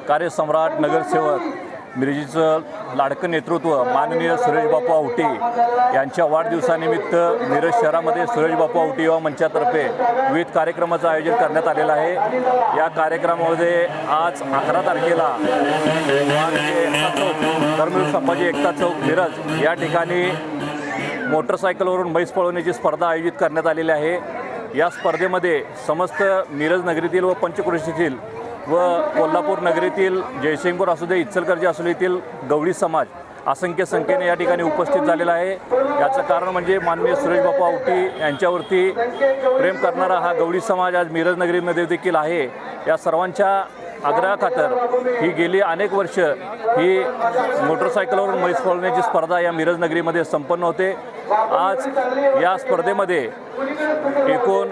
कार्यसम्राट नगरसेवक मिरजेचं लाडकं नेतृत्व माननीय सुरेशबापू आवटी यांच्या वाढदिवसानिमित्त मिरज शहरामध्ये सुरेशबापू आवटी युवा मंचातर्फे विविध कार्यक्रमाचं आयोजन करण्यात आलेलं आहे। या कार्यक्रमामध्ये आज 11 तारखेला धर्मवीर संभाजी एकता चौक मिरज या ठिकाणी मोटरसायकलवरून म्हैस पळवण्याची स्पर्धा आयोजित करण्यात आलेली आहे। या स्पर्धेमध्ये समस्त मिरज नगरीतील व पंचक्रोशीतील व कोल्हापूर नगरीतील जयसिंगपूर असू दे, इचलकरंजी असू दे, येथील गवळी समाज असंख्य संख्येने या ठिकाणी उपस्थित झालेला आहे। याचं कारण म्हणजे माननीय सुरेशबापू आवटी यांच्यावरती प्रेम करणारा हा गवळी समाज आज मिरज नगरीमध्ये देखील आहे। या सर्वांच्या आग्रहाखातर ही गेली अनेक वर्ष ही मोटरसायकलवरून म्हैस पळवण्याची स्पर्धा या मिरज नगरीमध्ये संपन्न होते। आज या स्पर्धेमध्ये एकूण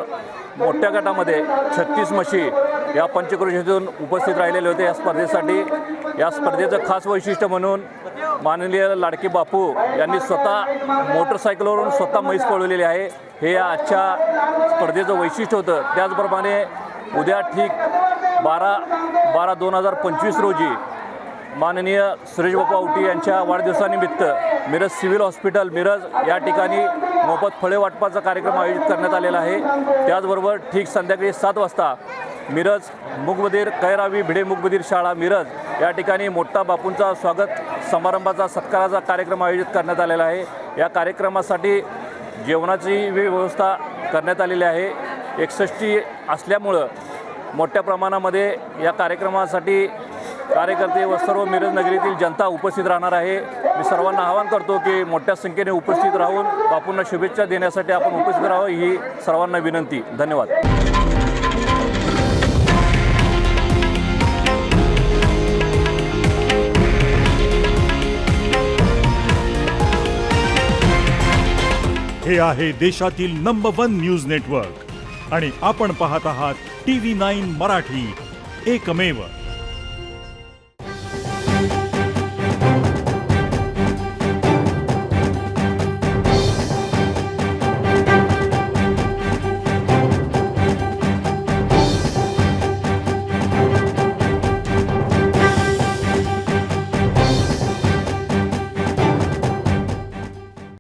मोठ्या गटामध्ये 36 म्हशी या पंचक्रोशीतून उपस्थित राहिलेले होते। या स्पर्धेसाठी या स्पर्धेचं खास वैशिष्ट्य म्हणून माननीय लाडके बापू यांनी स्वतः मोटरसायकलवरून स्वतः म्हैस पळवलेली आहे। हे या आजच्या स्पर्धेचं वैशिष्ट्य होतं। त्याचप्रमाणे उद्या ठीक 12/12/2025 रोजी माननीय सुरेशबापू आवटी यांच्या वाढदिवसानिमित्त मिरज सिव्हिल हॉस्पिटल मिरज या ठिकाणी मोफत फळे वाटपाचा कार्यक्रम आयोजित करण्यात आलेला आहे। त्याचबरोबर ठीक संध्याकाळी 7 वाजता मिरज मूकबधीर कैरावी भिडे मूकबधीर शाळा मिरज या ठिकाणी मोठा बापूंचा स्वागत समारंभाचा सत्काराचा कार्यक्रम आयोजित करण्यात आलेला आहे। या कार्यक्रमासाठी जेवणाची व्यवस्था करण्यात आलेली आहे। 61 असल्यामुळं मोठ्या प्रमाणामध्ये या कार्यक्रमासाठी कार्यकर्ते व सर्व मिरज नगरीतील जनता उपस्थित राहणार आहे। मी सर्वांना आवाहन करतो की मोठ्या संख्येने उपस्थित राहून बापूंना शुभेच्छा देण्यासाठी आपण उपस्थित राहावं ही सर्वांना विनंती। धन्यवाद। हे आहे देशातील नंबर 1 न्यूज नेटवर्क आणि आपण पाहत आहात TV9 मराठी, एकमेव।